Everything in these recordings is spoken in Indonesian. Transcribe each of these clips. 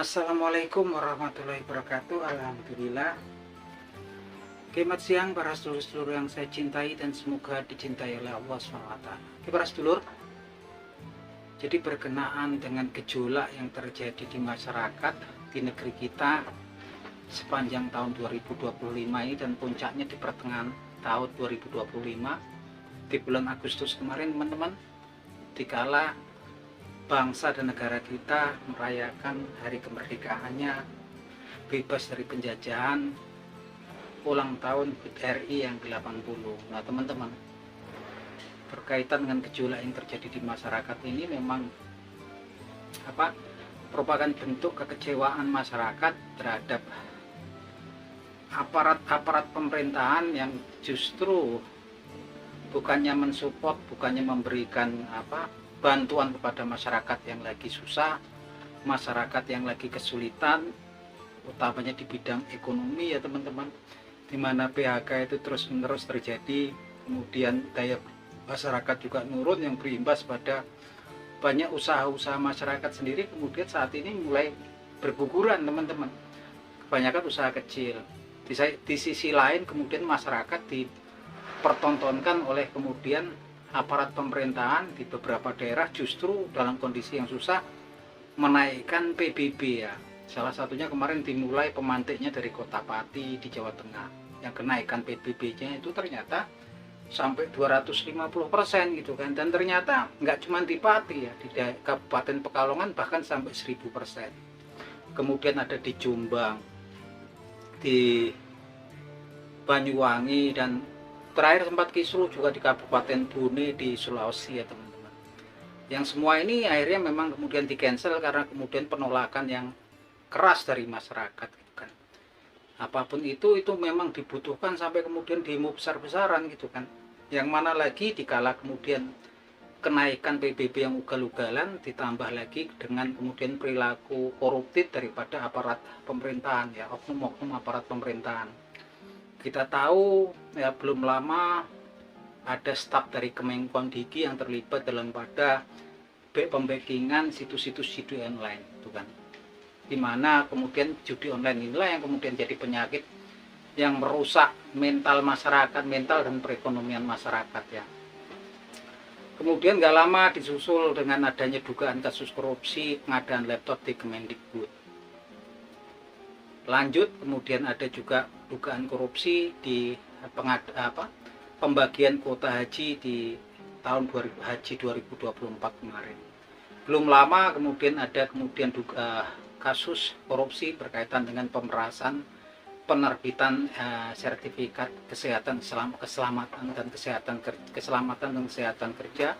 Assalamualaikum warahmatullahi wabarakatuh. Alhamdulillah. Selamat siang para sedulur-sedulur yang saya cintai dan semoga dicintai oleh Allah SWT. Oke para sedulur, jadi berkenaan dengan gejolak yang terjadi di masyarakat di negeri kita sepanjang tahun 2025 ini dan puncaknya di pertengahan tahun 2025 di bulan Agustus kemarin teman-teman, dikala bangsa dan negara kita merayakan hari kemerdekaannya, bebas dari penjajahan, ulang tahun RI yang ke-80. Nah teman-teman, berkaitan dengan gejolak yang terjadi di masyarakat ini memang merupakan bentuk kekecewaan masyarakat terhadap aparat pemerintahan yang justru bukannya mensupport, bukannya memberikan bantuan kepada masyarakat yang lagi susah, masyarakat yang lagi kesulitan, utamanya di bidang ekonomi ya teman-teman, di mana PHK itu terus-menerus terjadi, kemudian daya masyarakat juga nurun yang berimbas pada banyak usaha-usaha masyarakat sendiri kemudian saat ini mulai berguguran teman-teman, kebanyakan usaha kecil. Di sisi lain kemudian masyarakat dipertontonkan oleh kemudian aparat pemerintahan di beberapa daerah justru dalam kondisi yang susah menaikkan PBB ya. Salah satunya kemarin dimulai pemantiknya dari Kota Pati di Jawa Tengah, yang kenaikan PBB-nya itu ternyata sampai 250% gitu kan. Dan ternyata nggak cuma di Pati ya, di Kabupaten Pekalongan bahkan sampai 1000%. Kemudian ada di Jombang, di Banyuwangi, dan terakhir sempat kisruh juga di Kabupaten Bone di Sulawesi ya teman-teman. Yang semua ini akhirnya memang kemudian di cancel karena kemudian penolakan yang keras dari masyarakat gitu kan. Apapun itu memang dibutuhkan sampai kemudian demo besar-besaran gitu kan. Yang mana lagi dikala kemudian kenaikan PBB yang ugal-ugalan ditambah lagi dengan kemudian perilaku koruptif daripada aparat pemerintahan ya, oknum-oknum aparat pemerintahan. Kita tahu ya belum lama ada staf dari Kemenkondiki yang terlibat dalam pada pembackingan situs-situs judi online itu kan, dimana kemudian judi online inilah yang kemudian jadi penyakit yang merusak mental masyarakat, mental dan perekonomian masyarakat ya. Kemudian gak lama disusul dengan adanya dugaan kasus korupsi pengadaan laptop di Kemendikbud. Lanjut kemudian ada juga dugaan korupsi di pembagian kuota haji di tahun haji 2024 kemarin. Belum lama kemudian ada kasus korupsi berkaitan dengan pemerasan penerbitan sertifikat kesehatan keselamatan dan kesehatan kerja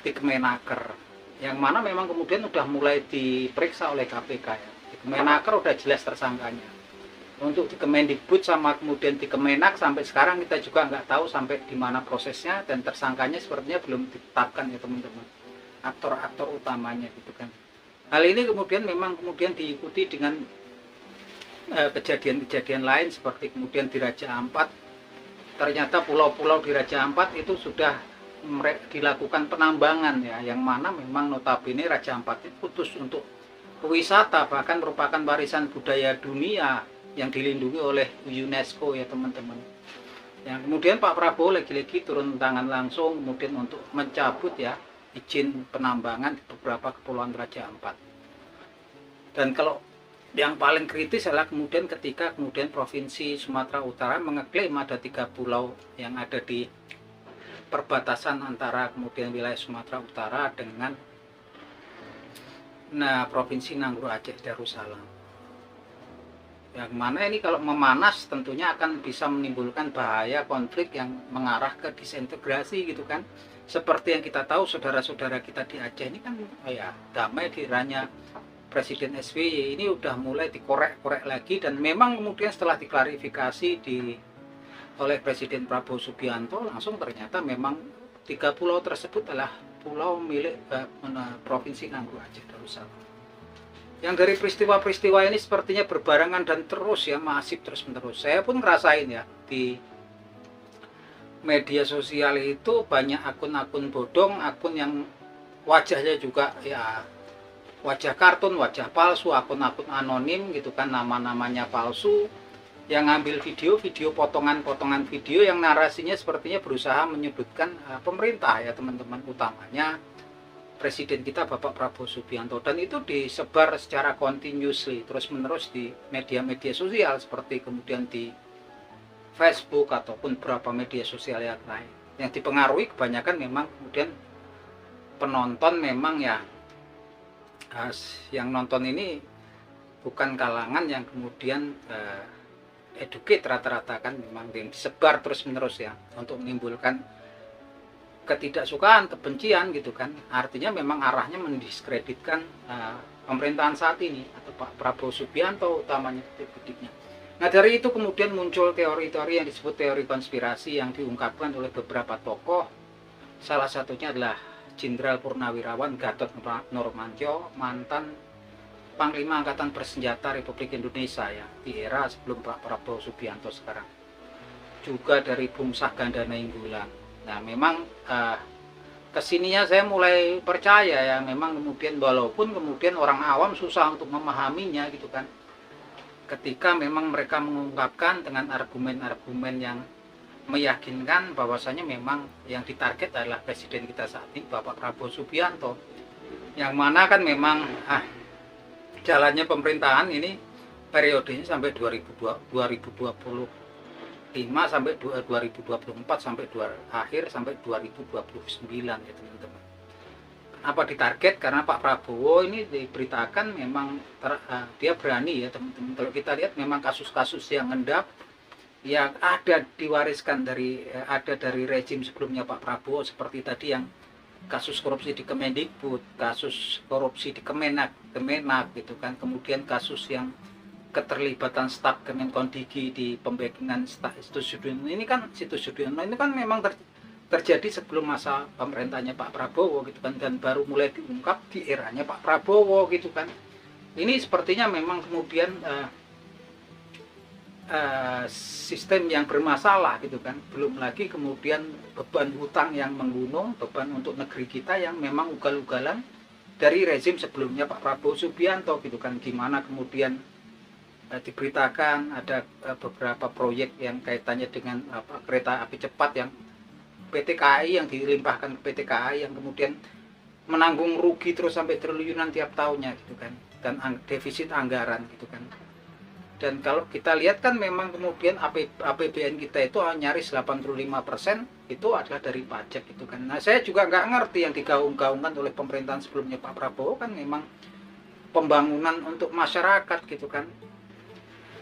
di Kemenaker, yang mana memang kemudian sudah mulai diperiksa oleh KPK ya. Kemenaker udah jelas tersangkanya. Untuk di Kemendikbud sama kemudian di Kemenak sampai sekarang kita juga nggak tahu sampai di mana prosesnya, dan tersangkanya sepertinya belum ditetapkan ya teman-teman, aktor-aktor utamanya gitu kan. Hal ini kemudian memang kemudian diikuti dengan kejadian-kejadian lain seperti kemudian di Raja Ampat. Ternyata pulau-pulau di Raja Ampat itu sudah dilakukan penambangan ya, yang mana memang notabene Raja Ampat itu khusus untuk wisata, bahkan merupakan warisan budaya dunia yang dilindungi oleh UNESCO ya teman-teman. Yang kemudian Pak Prabowo lagi-lagi turun tangan langsung kemudian untuk mencabut ya izin penambangan di beberapa kepulauan Raja Ampat. Dan kalau yang paling kritis adalah kemudian ketika kemudian Provinsi Sumatera Utara mengeklaim ada 3 pulau yang ada di perbatasan antara kemudian wilayah Sumatera Utara dengan Provinsi Nanggroe Aceh Darussalam, yang mana ini kalau memanas tentunya akan bisa menimbulkan bahaya konflik yang mengarah ke disintegrasi gitu kan. Seperti yang kita tahu saudara-saudara kita di Aceh ini kan ya damai di eranya Presiden SBY, ini udah mulai dikorek-korek lagi, dan memang kemudian setelah diklarifikasi oleh Presiden Prabowo Subianto langsung ternyata memang 3 pulau tersebut adalah pulau milik Provinsi Nanggroe Aceh Darussalam. Yang dari peristiwa-peristiwa ini sepertinya berbarengan dan terus ya masif terus-menerus. Saya pun ngerasain ya di media sosial itu banyak akun-akun bodong, akun yang wajahnya juga ya wajah kartun, wajah palsu, akun-akun anonim gitu kan, nama-namanya palsu, yang ngambil video-video, potongan-potongan video yang narasinya sepertinya berusaha menyudutkan pemerintah ya teman-teman, utamanya Presiden kita Bapak Prabowo Subianto, dan itu disebar secara continuously terus menerus di media-media sosial seperti kemudian di Facebook ataupun beberapa media sosial yang lain, yang dipengaruhi kebanyakan memang kemudian penonton memang ya, yang nonton ini bukan kalangan yang kemudian educate rata-rata kan, memang yang disebar terus menerus ya untuk menimbulkan ketidaksukaan, kebencian gitu kan. Artinya memang arahnya mendiskreditkan pemerintahan saat ini atau Pak Prabowo Subianto utamanya titik-titiknya. Nah dari itu kemudian muncul teori-teori yang disebut teori konspirasi yang diungkapkan oleh beberapa tokoh. Salah satunya adalah Jenderal Purnawirawan Gatot Nurmantio, mantan Panglima Angkatan Bersenjata Republik Indonesia ya di era sebelum Pak Prabowo Subianto sekarang. Juga dari Bungsah Ganda Nainggolan. Nah memang kesininya saya mulai percaya ya, memang kemudian walaupun kemudian orang awam susah untuk memahaminya gitu kan, ketika memang mereka mengungkapkan dengan argumen-argumen yang meyakinkan bahwasanya memang yang ditarget adalah presiden kita saat ini Bapak Prabowo Subianto, yang mana kan memang jalannya pemerintahan ini periodenya sampai 2025 sampai 2024 sampai akhir sampai 2029 ya teman-teman. Apa ditarget? Karena Pak Prabowo ini diberitakan memang dia berani ya teman-teman. Kalau kita lihat memang kasus-kasus yang ngendap yang ada diwariskan dari rezim sebelumnya Pak Prabowo, seperti tadi yang kasus korupsi di Kemendikbud, kasus korupsi di Kemenak gitu kan, kemudian kasus yang keterlibatan staf Kemenkondigi di pembackingan situs Sudiono ini kan, memang terjadi sebelum masa pemerintahnya Pak Prabowo gitu kan, dan baru mulai diungkap di eranya Pak Prabowo gitu kan. Ini sepertinya memang kemudian sistem yang bermasalah gitu kan, belum lagi kemudian beban hutang yang menggunung, beban untuk negeri kita yang memang ugal-ugalan dari rezim sebelumnya Pak Prabowo Subianto gitu kan, gimana kemudian diberitakan ada beberapa proyek yang kaitannya dengan kereta api cepat yang PT KAI, yang dilimpahkan ke PT KAI yang kemudian menanggung rugi terus sampai triliunan tiap tahunnya gitu kan, dan defisit anggaran gitu kan. Dan kalau kita lihat kan memang kemudian APBN kita itu nyaris 85% itu adalah dari pajak gitu kan. Nah saya juga nggak ngerti yang digaung-gaungkan oleh pemerintahan sebelumnya Pak Prabowo kan memang pembangunan untuk masyarakat gitu kan.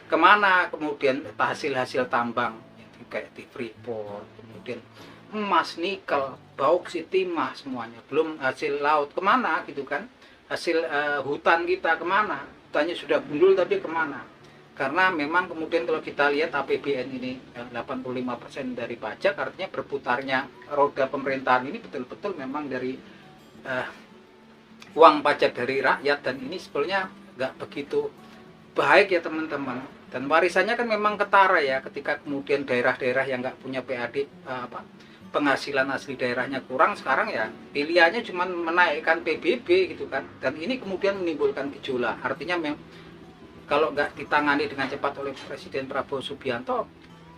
Kemana kemudian hasil-hasil tambang kayak di Freeport, kemudian emas, nikel, bauksit, timah, semuanya, belum hasil laut kemana gitu kan, hasil hutan kita kemana, hutannya sudah gundul tapi kemana. Karena memang kemudian kalau kita lihat APBN ini 85% dari pajak, artinya berputarnya roda pemerintahan ini betul-betul memang dari uang pajak dari rakyat, dan ini sebenarnya nggak begitu baik ya teman-teman. Dan warisannya kan memang ketara ya, ketika kemudian daerah-daerah yang nggak punya PAD penghasilan asli daerahnya kurang, sekarang ya pilihannya cuma menaikkan PBB gitu kan, dan ini kemudian menimbulkan gejolak. Artinya kalau nggak ditangani dengan cepat oleh Presiden Prabowo Subianto,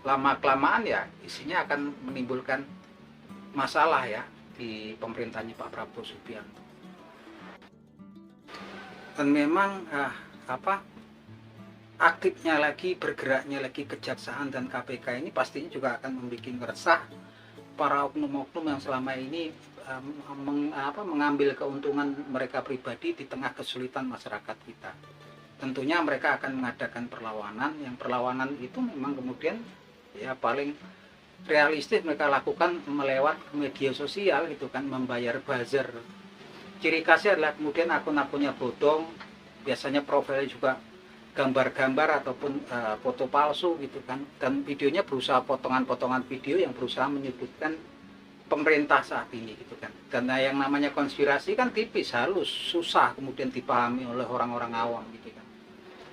lama-kelamaan ya isinya akan menimbulkan masalah ya di pemerintahnya Pak Prabowo Subianto. Dan memang aktifnya lagi, bergeraknya lagi Kejaksaan dan KPK ini pastinya juga akan membuat resah para oknum-oknum yang selama ini mengambil keuntungan mereka pribadi di tengah kesulitan masyarakat kita. Tentunya mereka akan mengadakan perlawanan, yang perlawanan itu memang kemudian ya paling realistis mereka lakukan melewat media sosial gitu kan, membayar buzzer. Ciri khasnya adalah kemudian akun-akunnya bodong, biasanya profilnya juga gambar-gambar ataupun foto palsu gitu kan, dan videonya berusaha potongan-potongan video yang berusaha menyebutkan pemerintah saat ini gitu kan. Dan yang namanya konspirasi kan tipis, halus, susah kemudian dipahami oleh orang-orang awam gitu kan.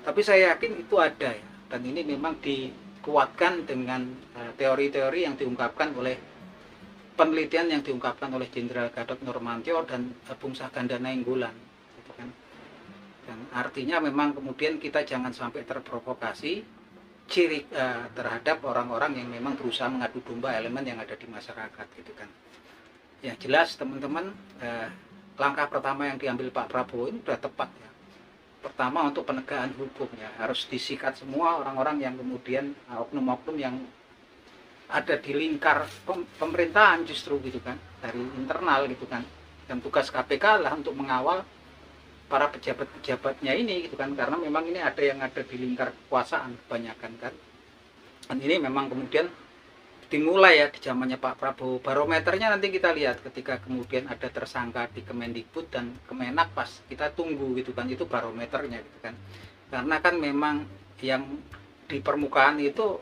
Tapi saya yakin itu ada ya, dan ini memang dikuatkan dengan teori-teori yang diungkapkan oleh penelitian yang diungkapkan oleh Jenderal Gatot Nurmantio dan Bungsah Ganda Nainggolan gitu kan. Artinya memang kemudian kita jangan sampai terprovokasi terhadap orang-orang yang memang berusaha mengadu domba elemen yang ada di masyarakat gitu kan. Yang jelas teman-teman, langkah pertama yang diambil Pak Prabowo ini sudah tepat ya. Pertama untuk penegakan hukum ya, harus disikat semua orang-orang yang kemudian oknum-oknum yang ada di lingkar pemerintahan justru gitu kan, dari internal gitu kan. Dan tugas KPK lah untuk mengawal para pejabat-pejabatnya ini gitu kan, karena memang ini ada yang ada di lingkar kekuasaan kebanyakan kan. Dan ini memang kemudian dimulai ya di zamannya Pak Prabowo. Barometernya nanti kita lihat ketika kemudian ada tersangka di Kemendikbud dan Kemenak, pas kita tunggu gitu kan, itu barometernya gitu kan. Karena kan memang yang di permukaan itu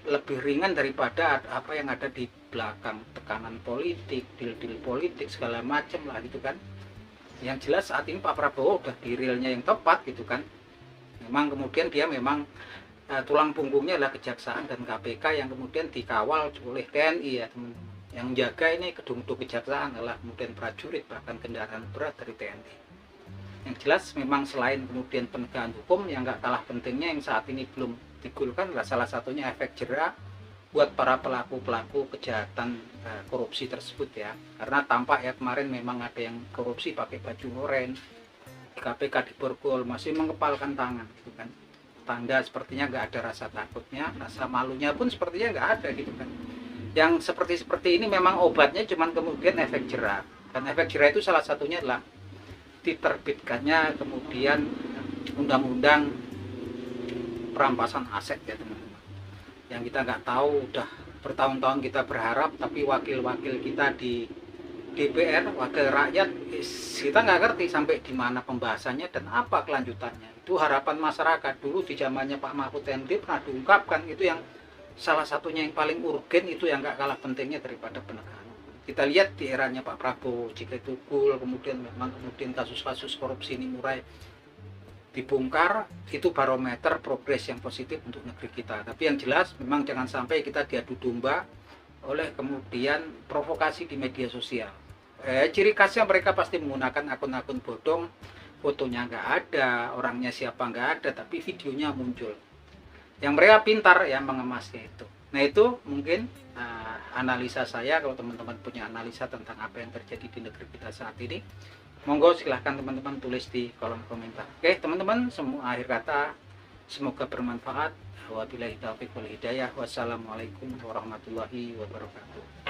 lebih ringan daripada apa yang ada di belakang, tekanan politik, deal-deal politik segala macam lah gitu kan. Yang jelas saat ini Pak Prabowo udah di realnya yang tepat gitu kan. Memang kemudian dia memang tulang punggungnya adalah kejaksaan dan KPK yang kemudian dikawal oleh TNI ya teman-teman. Yang menjaga ini gedung-gedung kejaksaan adalah kemudian prajurit, bahkan kendaraan berat dari TNI. Yang jelas memang selain kemudian penegakan hukum, yang nggak kalah pentingnya yang saat ini belum digulirkan adalah salah satunya efek jera buat para pelaku-pelaku kejahatan korupsi tersebut ya. Karena tampak ya kemarin memang ada yang korupsi pakai baju oranye, KPK diborgol masih mengepalkan tangan gitu kan. Tanda sepertinya nggak ada rasa takutnya, rasa malunya pun sepertinya nggak ada gitu kan. Yang seperti ini memang obatnya cuman kemudian efek jera. Dan efek jera itu salah satunya adalah diterbitkannya kemudian undang-undang perampasan aset ya teman-teman. Yang kita nggak tahu, udah bertahun-tahun kita berharap, tapi wakil-wakil kita di DPR, wakil rakyat, kita nggak ngerti sampai di mana pembahasannya dan apa kelanjutannya. Itu harapan masyarakat dulu di zamannya Pak Mahfud MD pernah diungkapkan, itu yang salah satunya yang paling urgen, itu yang nggak kalah pentingnya daripada penegakan. Kita lihat di eranya Pak Prabowo, jika itu cool, kemudian memang kemudian kasus-kasus korupsi ini mulai dibongkar, itu barometer progres yang positif untuk negeri kita. Tapi yang jelas memang jangan sampai kita diadu domba oleh kemudian provokasi di media sosial. Ciri khasnya mereka pasti menggunakan akun-akun bodong, fotonya nggak ada, orangnya siapa nggak ada, tapi videonya muncul. Yang mereka pintar ya mengemasnya itu. Nah itu mungkin analisa saya. Kalau teman-teman punya analisa tentang apa yang terjadi di negeri kita saat ini, monggo silahkan teman-teman tulis di kolom komentar. Oke teman-teman, semua akhir kata semoga bermanfaat. Wabillahi taufiq wal hidayah. Wassalamualaikum warahmatullahi wabarakatuh.